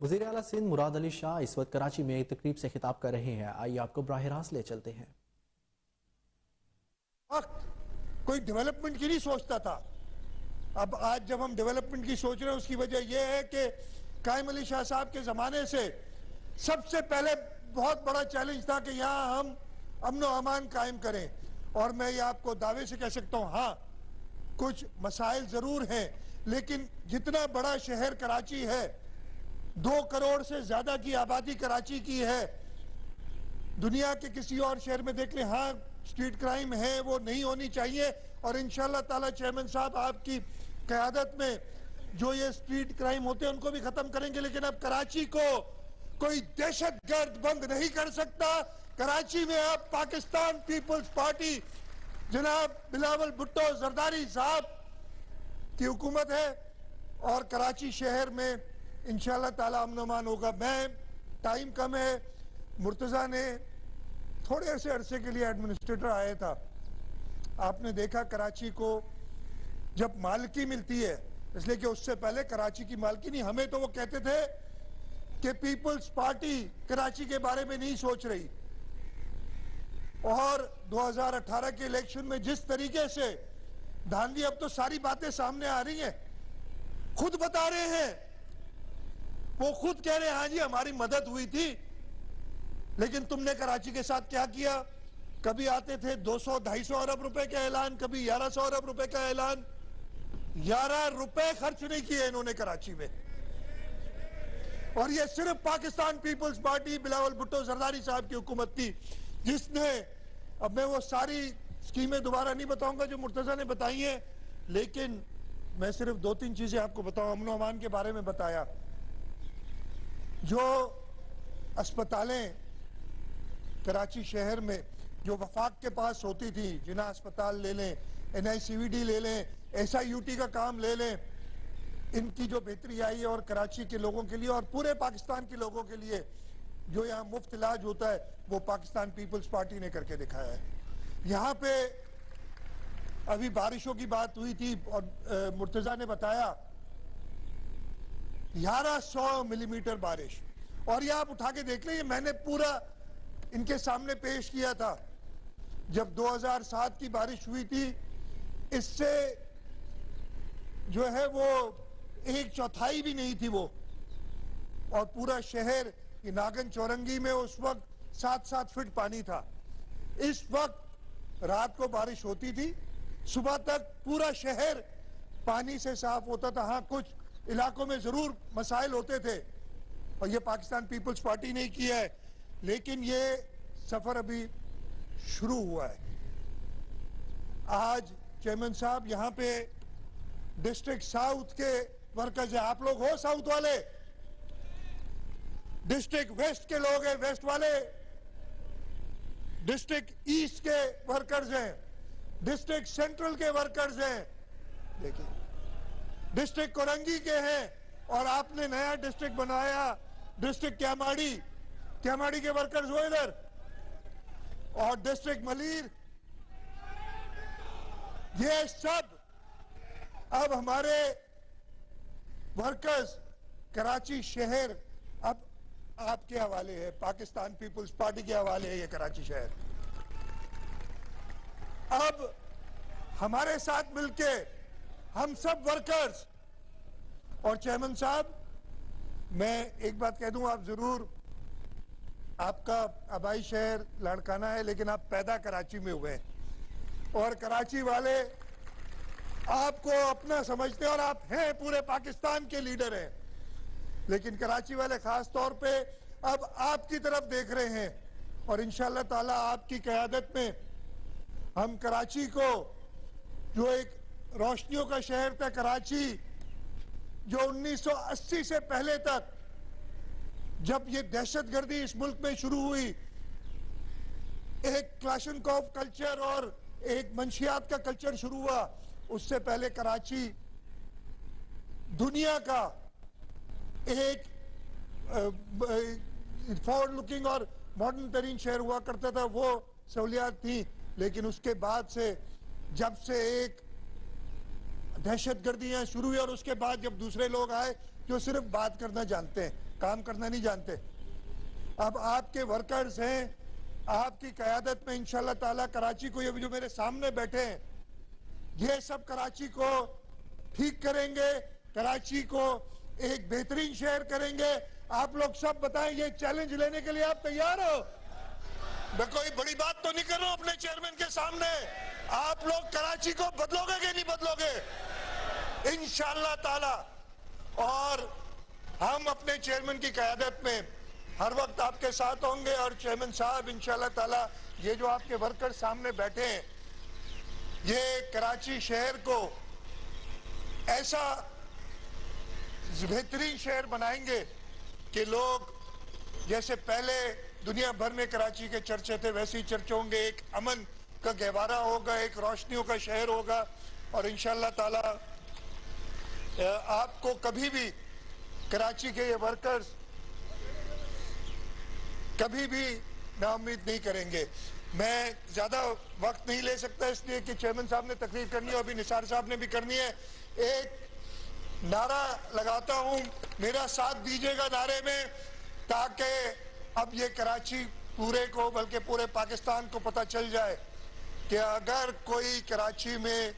वज़ीर आला सिंध मुराद अली शाह इस वक्त कराची में एक तकरीब से खिताब कर रहे हैं। आइए आपको बराह रास्त ले चलते हैं। कोई डेवलपमेंट की नहीं सोचता था। अब आज जब हम डेवलपमेंट की सोच रहे हैं उसकी वजह यह है कि कायम अली शाह साहब के ज़माने से सबसे पहले बहुत बड़ा चैलेंज था कि यहाँ हम अमन व अमान कायम करें। और मैं ये आपको दावे से कह सकता हूँ, हाँ कुछ मसाइल ज़रूर हैं, लेकिन जितना बड़ा शहर कराची है, 2 करोड़ से ज़्यादा की आबादी कराची की है। दुनिया के किसी और शहर में देख लें, हाँ स्ट्रीट क्राइम है, वो नहीं होनी चाहिए। और इंशाअल्लाह ताला चेयरमैन साहब आपकी क़यादत में जो ये स्ट्रीट क्राइम होते हैं उनको भी ख़त्म करेंगे। लेकिन अब कराची को कोई दहशतगर्द बंद नहीं कर सकता। कराची में अब पाकिस्तान पीपल्स पार्टी जनाब बिलावल भुट्टो जरदारी साहब की हुकूमत है और कराची शहर में इंशाअल्लाह ताला अमन अमान होगा। मैं टाइम कम है, मुर्तज़ा ने थोड़े से अरसे के लिए एडमिनिस्ट्रेटर आया था। आपने देखा कराची को जब मालकी मिलती है, इसलिए कि उससे पहले कराची की मालकी नहीं, हमें तो वो कहते थे कि पीपल्स पार्टी कराची के बारे में नहीं सोच रही। और 2018 के इलेक्शन में जिस तरीके से धांधली, अब तो सारी बातें सामने आ रही हैं, खुद बता रहे हैं, वो खुद कह रहे हैं हाँ जी हमारी मदद हुई थी। लेकिन तुमने कराची के साथ क्या किया? कभी आते थे 200-250 अरब रुपए का ऐलान, कभी 1100 अरब रुपए का ऐलान। 11 रुपए खर्च नहीं किए इन्होंने कराची में। और ये सिर्फ पाकिस्तान पीपल्स पार्टी बिलावल भुट्टो जरदारी साहब की हुकूमत थी जिसने, अब मैं वो सारी स्कीमें दोबारा नहीं बताऊंगा जो मुर्तज़ा ने बताई हैं, लेकिन मैं सिर्फ 2-3 चीजें आपको बताऊं। अमन अमान के बारे में बताया, जो अस्पतालें कराची शहर में जो वफाक के पास होती थी, जिना अस्पताल ले लें, NICVD ले लें, SIUT का काम ले लें, इनकी जो बेहतरी आई है और कराची के लोगों के लिए और पूरे पाकिस्तान के लोगों के लिए जो यहाँ मुफ्त इलाज होता है वो पाकिस्तान पीपल्स पार्टी ने करके दिखाया है। यहाँ पे अभी बारिशों की बात हुई थी और मुर्तज़ा ने बताया 1100 मिलीमीटर बारिश। और ये आप उठा के देख लें, मैंने पूरा इनके सामने पेश किया था जब 2007 की बारिश हुई थी। इससे जो है वो 1/4 भी नहीं थी वो, और पूरा शहर नागन चौरंगी में उस वक्त 7-7 फीट पानी था। इस वक्त रात को बारिश होती थी, सुबह तक पूरा शहर पानी से साफ होता था। हाँ कुछ इलाकों में जरूर मसाइल होते थे और ये पाकिस्तान पीपल्स पार्टी ने किया है, लेकिन ये सफर अभी शुरू हुआ है। आज चेयरमैन साहब यहाँ पे डिस्ट्रिक्ट साउथ के वर्कर्स हैं, आप लोग हो साउथ वाले, डिस्ट्रिक्ट वेस्ट के लोग हैं, वेस्ट वाले, डिस्ट्रिक्ट ईस्ट के वर्कर्स हैं, डिस्ट्रिक्ट सेंट्रल के वर्कर्स हैं, देखिए डिस्ट्रिक्ट कोरंगी के हैं, और आपने नया डिस्ट्रिक्ट बनाया डिस्ट्रिक्ट क्यामाड़ी, क्यामाड़ी के वर्कर्स हो इधर, और डिस्ट्रिक्ट मलीर। ये सब अब हमारे वर्कर्स कराची शहर अब आपके हवाले है, पाकिस्तान पीपल्स पार्टी के हवाले है ये कराची शहर। अब हमारे साथ मिलके हम सब वर्कर्स, और चेयरमैन साहब मैं एक बात कह दूं, आप जरूर, आपका आबाई शहर लाड़काना है लेकिन आप पैदा कराची में हुए हैं और कराची वाले आपको अपना समझते हैं और आप हैं पूरे पाकिस्तान के लीडर हैं, लेकिन कराची वाले खास तौर पे अब आपकी तरफ देख रहे हैं। और इंशाअल्लाह ताला आपकी क़यादत में हम कराची को, जो एक रोशनियों का शहर था कराची, जो 1980 से पहले तक जब ये दहशतगर्दी इस मुल्क में शुरू हुई, एक क्लाशनकोव कल्चर और एक मंशियात का कल्चर शुरू हुआ, उससे पहले कराची दुनिया का एक फॉरवर्ड लुकिंग और मॉडर्न तरीन शहर हुआ करता था, वो सहूलियात थी। लेकिन उसके बाद से जब से एक दहशतगर्दियां शुरू हुई और उसके बाद जब दूसरे लोग आए जो सिर्फ बात करना जानते हैं, काम करना नहीं जानते। अब आपके वर्कर्स हैं, आपकी क़यादत में इंशाल्लाह ताला कराची को, ये जो मेरे सामने बैठे हैं, ये सब कराची को ठीक करेंगे, कराची को एक बेहतरीन शहर करेंगे। आप लोग सब बताएं, ये चैलेंज लेने के लिए आप तैयार हो? मैं कोई बड़ी बात तो नहीं कर रहा हूं अपने चेयरमैन के सामने। आप लोग कराची को बदलोगे कि नहीं बदलोगे? इंशाल्लाह ताला। और हम अपने चेयरमैन की क़यादत में हर वक्त आपके साथ होंगे। और चेयरमैन साहब इंशाल्लाह ताला, ये जो आपके वर्कर सामने बैठे हैं, ये कराची शहर को ऐसा बेहतरीन शहर बनाएंगे कि लोग, जैसे पहले दुनिया भर में कराची के चर्चे थे, वैसे ही चर्चे होंगे। एक अमन का गहवारा होगा, एक रोशनियों का शहर होगा। और इंशाल्लाह ताला आपको कभी भी कराची के ये वर्कर्स कभी भी नाउम्मीद नहीं करेंगे। मैं ज्यादा वक्त नहीं ले सकता, इसलिए कि चेयरमैन साहब ने तकरीर करनी है, अभी निसार साहब ने भी करनी है। एक नारा लगाता हूं, मेरा साथ दीजिएगा नारे में, ताकि अब ये कराची पूरे को, बल्कि पूरे पाकिस्तान को पता चल जाए कि अगर कोई कराची में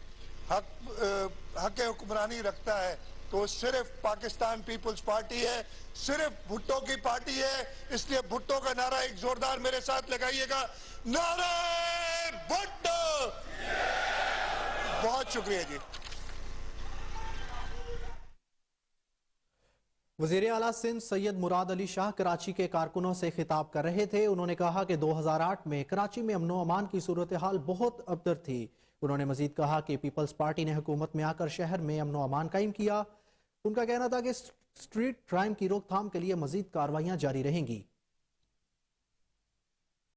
हक हुक्मरानी रखता है तो सिर्फ पाकिस्तान पीपल्स पार्टी है, सिर्फ भुट्टो की पार्टी है। इसलिए भुट्टो का नारा एक जोरदार मेरे साथ लगाइएगा, नारे भुट्टो। बहुत शुक्रिया जी। वज़ीर आला सिंध सैयद मुराद अली शाह कराची के कारकुनों से खिताब कर रहे थे। उन्होंने कहा कि 2008 में कराची में अमनो अमान की सूरत हाल बहुत अबतर थी। उन्होंने मजीद कहा कि पीपल्स पार्टी ने हुकूमत में आकर शहर में अमनो अमान कायम किया। उनका कहना था कि स्ट्रीट क्राइम की रोकथाम के लिए मजीद कार्रवाइयां जारी रहेंगी।